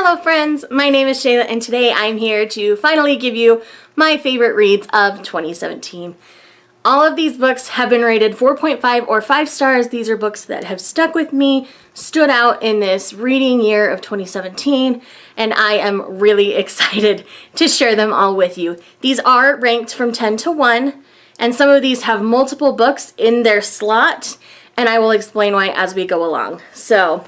Hello friends, my name is Shayla and today I'm here to finally give you my favorite reads of 2017. All of these books have been rated 4.5 or 5 stars. These are books that have stuck with me, stood out in this reading year of 2017, and I am really excited to share them all with you. These are ranked from 10 to 1, and some of these have multiple books in their slot, and I will explain why as we go along. So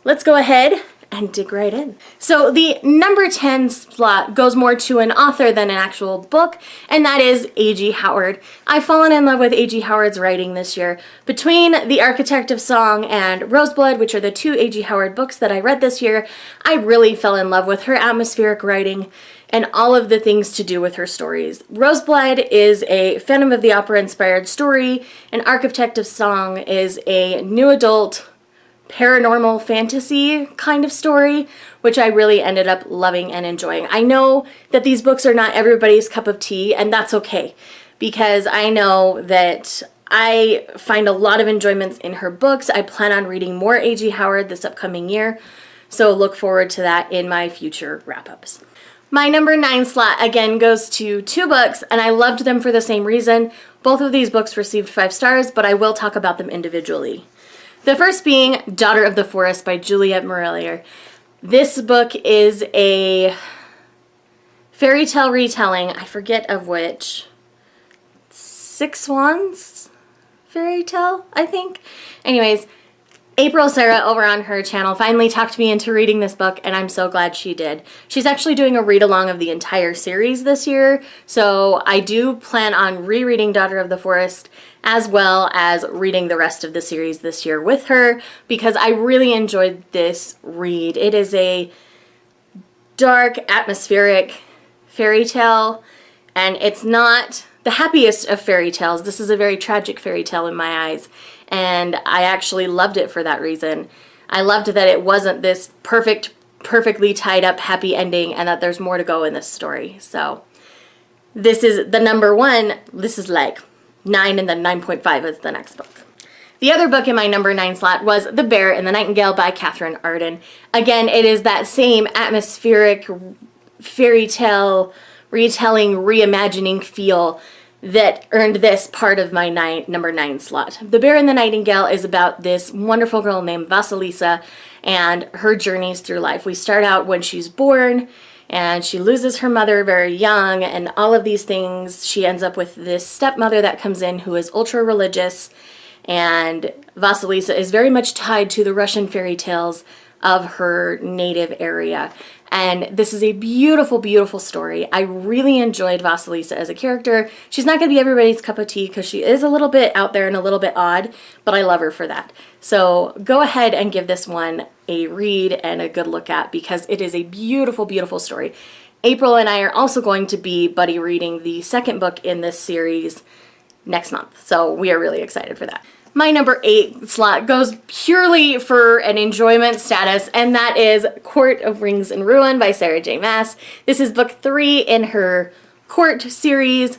let's go ahead and dig right in. So the number 10 slot goes more to an author than an actual book, and that is A.G. Howard. I've fallen in love with A.G. Howard's writing this year. Between The Architect of Song and Roseblood, which are the two A.G. Howard books that I read this year, I really fell in love with her atmospheric writing and all of the things to do with her stories. Roseblood is a Phantom of the Opera inspired story, and Architect of Song is a new adult paranormal fantasy kind of story, which I really ended up loving and enjoying. I know that these books are not everybody's cup of tea, and that's okay, because I know that I find a lot of enjoyments in her books. I plan on reading more A.G. Howard this upcoming year, so look forward to that in my future wrap-ups. My number 9 slot again goes to two books, and I loved them for the same reason. Both of these books received 5 stars, but I will talk about them individually. The first being Daughter of the Forest by Juliet Marillier. This book is a fairy tale retelling, I forget of which, Six Swans fairy tale, I think. Anyways, April Sarah over on her channel finally talked me into reading this book, and I'm so glad she did. She's actually doing a read-along of the entire series this year, so I do plan on rereading Daughter of the Forest as well as reading the rest of the series this year with her, because I really enjoyed this read. It is a dark, atmospheric fairy tale, and it's not the happiest of fairy tales. This is a very tragic fairy tale in my eyes, and I actually loved it for that reason. I loved that it wasn't this perfectly tied up happy ending, and that there's more to go in this story. So this is the number 1. This is like 9, and then 9.5 is the next book. The other book in my number 9 slot was The Bear and the Nightingale by Katherine Arden. Again, it is that same atmospheric fairy tale retelling, reimagining feel that earned this part of my number 9 slot. The Bear and the Nightingale is about this wonderful girl named Vasilisa and her journeys through life. We start out when she's born, and she loses her mother very young, and all of these things. She ends up with this stepmother that comes in who is ultra religious, and Vasilisa is very much tied to the Russian fairy tales of her native area. And this is a beautiful, beautiful story. I really enjoyed Vasilisa as a character. She's not going to be everybody's cup of tea because she is a little bit out there and a little bit odd, but I love her for that. So go ahead and give this one a read and a good look at, because it is a beautiful, beautiful story. April and I are also going to be buddy reading the second book in this series next month, so we are really excited for that. My number 8 slot goes purely for an enjoyment status, and that is Court of Rings and Ruin by Sarah J. Maas. This is book 3 in her Court series.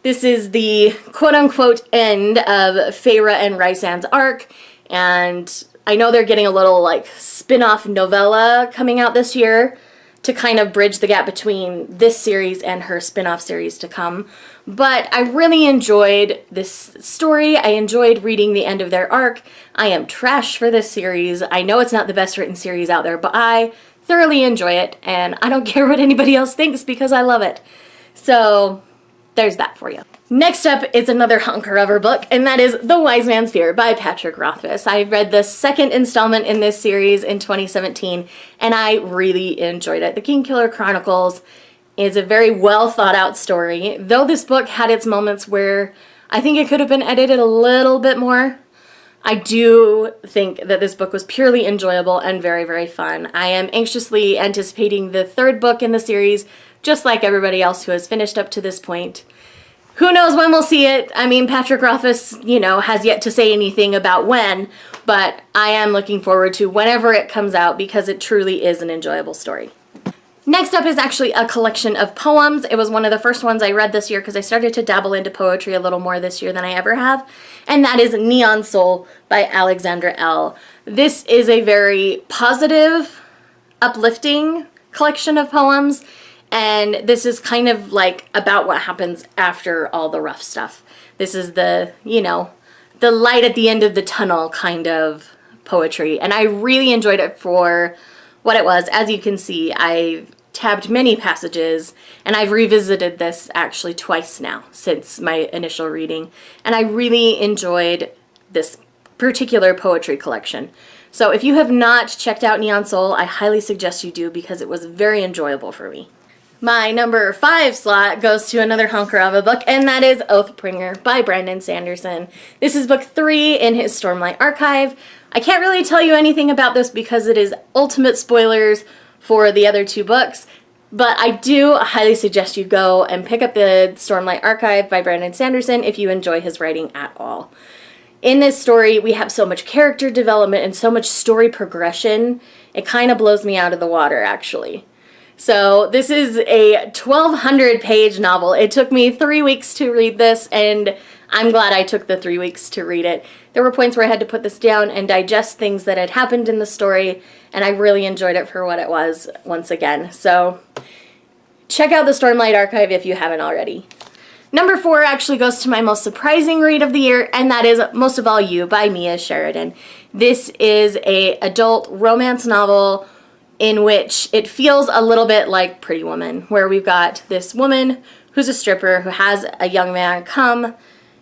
This is the quote-unquote end of Feyre and Rysand's arc, and I know they're getting a little like spin-off novella coming out this year to kind of bridge the gap between this series and her spin-off series to come. But I really enjoyed this story. I enjoyed reading the end of their arc. I am trash for this series. I know it's not the best written series out there, but I thoroughly enjoy it, and I don't care what anybody else thinks because I love it. So there's that for you. Next up is another honker of her book, and that is The Wise Man's Fear by Patrick Rothfuss. I read the second installment in this series in 2017, and I really enjoyed it. The Kingkiller Chronicles is a very well thought out story, though this book had its moments where I think it could have been edited a little bit more. I do think that this book was purely enjoyable and very, very fun. I am anxiously anticipating the third book in the series, just like everybody else who has finished up to this point. Who knows when we'll see it? I mean, Patrick Rothfuss, has yet to say anything about when, but I am looking forward to whenever it comes out because it truly is an enjoyable story. Next up is actually a collection of poems. It was one of the first ones I read this year because I started to dabble into poetry a little more this year than I ever have, and that is Neon Soul by Alexandra L. This is a very positive uplifting collection of poems, and this is kind of like about what happens after all the rough stuff. This is the, you know, the light at the end of the tunnel kind of poetry, and I really enjoyed it for what it was. As you can see, I've tabbed many passages, and I've revisited this actually twice now since my initial reading, and I really enjoyed this particular poetry collection. So if you have not checked out Neon Soul, I highly suggest you do, because it was very enjoyable for me. My number 5 slot goes to another honker of a book, and that is Oathbringer by Brandon Sanderson. This is book 3 in his Stormlight Archive. I can't really tell you anything about this because it is ultimate spoilers for the other 2 books, but I do highly suggest you go and pick up the Stormlight Archive by Brandon Sanderson if you enjoy his writing at all. In this story, we have so much character development and so much story progression, it kind of blows me out of the water, actually. So this is a 1,200 page novel. It took me 3 weeks to read this, and I'm glad I took the 3 weeks to read it. There were points where I had to put this down and digest things that had happened in the story, and I really enjoyed it for what it was once again. So check out the Stormlight Archive if you haven't already. Number 4 actually goes to my most surprising read of the year, and that is Most of All You by Me As Sheridan. This is an adult romance novel in which it feels a little bit like Pretty Woman, where we've got this woman who's a stripper who has a young man come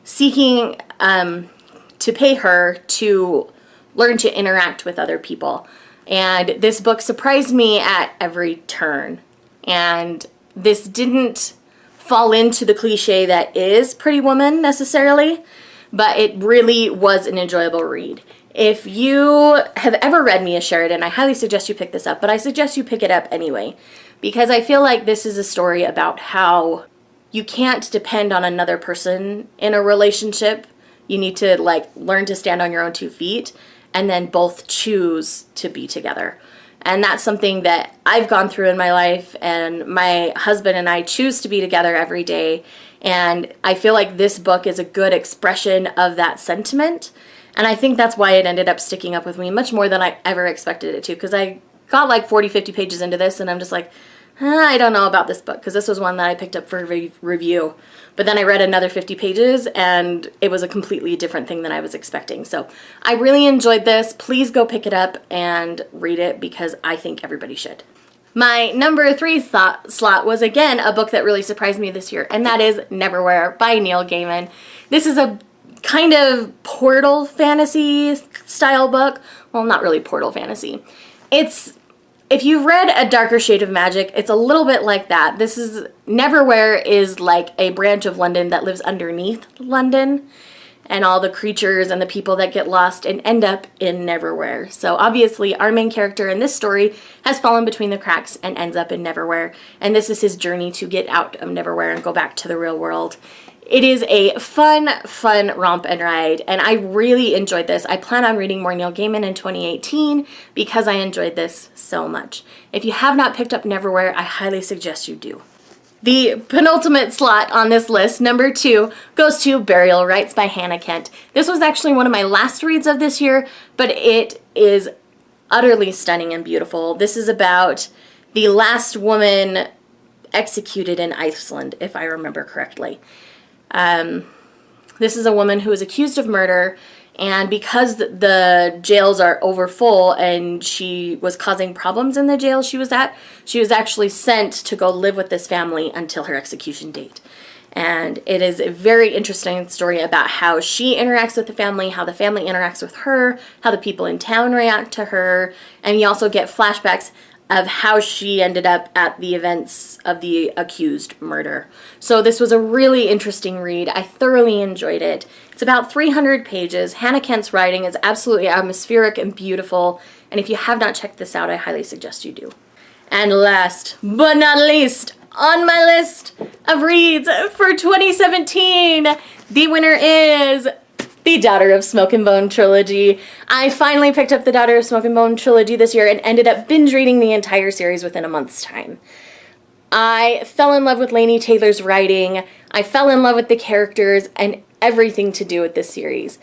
seeking to pay her to learn to interact with other people. And this book surprised me at every turn. And this didn't fall into the cliche that is Pretty Woman necessarily, but it really was an enjoyable read. If you have ever read Me As Sheridan, I highly suggest you pick this up, but I suggest you pick it up anyway, because I feel like this is a story about how you can't depend on another person in a relationship. You need to learn to stand on your own 2 feet and then both choose to be together. And that's something that I've gone through in my life, and my husband and I choose to be together every day. And I feel like this book is a good expression of that sentiment. And I think that's why it ended up sticking up with me much more than I ever expected it to, because I got like 40, 50 pages into this, and I'm just like, I don't know about this book, because this was one that I picked up for review. But then I read another 50 pages, and it was a completely different thing than I was expecting. So I really enjoyed this. Please go pick it up and read it, because I think everybody should. My number 3 slot was, again, a book that really surprised me this year, and that is Neverwhere by Neil Gaiman. This is a kind of portal fantasy style book. Well, not really portal fantasy. If you've read A Darker Shade of Magic, it's a little bit like that. Neverwhere is like a branch of London that lives underneath London, and all the creatures and the people that get lost and end up in Neverwhere. So obviously our main character in this story has fallen between the cracks and ends up in Neverwhere, and this is his journey to get out of Neverwhere and go back to the real world. It is a fun romp and ride, and I really enjoyed this. I plan on reading more Neil Gaiman in 2018 because I enjoyed this so much. If you have not picked up Neverwhere, I highly suggest you do. The penultimate slot on this list, number 2, goes to Burial Rites by Hannah Kent. This was actually one of my last reads of this year, but it is utterly stunning and beautiful. This is about the last woman executed in Iceland, if I remember correctly. This is a woman who is accused of murder, and because the jails are overfull and she was causing problems in the jail she was at, she was actually sent to go live with this family until her execution date. And it is a very interesting story about how she interacts with the family, how the family interacts with her, how the people in town react to her, and you also get flashbacks of how she ended up at the events of the accused murder. So this was a really interesting read. I thoroughly enjoyed it. It's about 300 pages. Hannah Kent's writing is absolutely atmospheric and beautiful, and if you have not checked this out, I highly suggest you do. And last but not least, on my list of reads for 2017, the winner is the Daughter of Smoke and Bone trilogy. I finally picked up the Daughter of Smoke and Bone trilogy this year and ended up binge reading the entire series within a month's time. I fell in love with Laini Taylor's writing. I fell in love with the characters and everything to do with this series.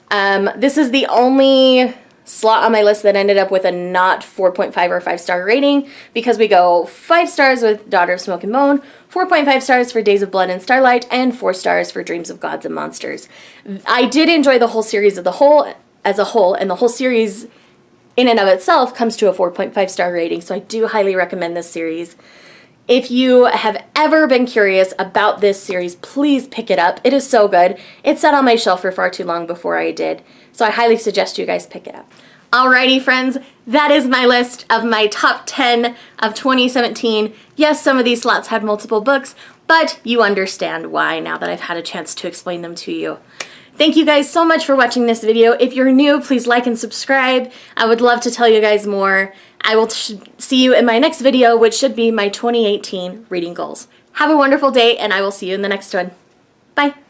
This is the only slot on my list that ended up with a not 4.5 or 5-star rating, because we go 5 stars with Daughter of Smoke and Bone, 4.5 stars for Days of Blood and Starlight, and 4 stars for Dreams of Gods and Monsters. I did enjoy the whole series as a whole, and the whole series in and of itself comes to a 4.5 star rating, so I do highly recommend this series. If you have ever been curious about this series, please pick it up. It is so good. It sat on my shelf for far too long before I did, so I highly suggest you guys pick it up. Alrighty friends, that is my list of my top 10 of 2017. Yes, some of these slots had multiple books, but you understand why now that I've had a chance to explain them to you. Thank you guys so much for watching this video. If you're new, please like and subscribe. I would love to tell you guys more. I will see you in my next video, which should be my 2018 reading goals. Have a wonderful day, and I will see you in the next one. Bye.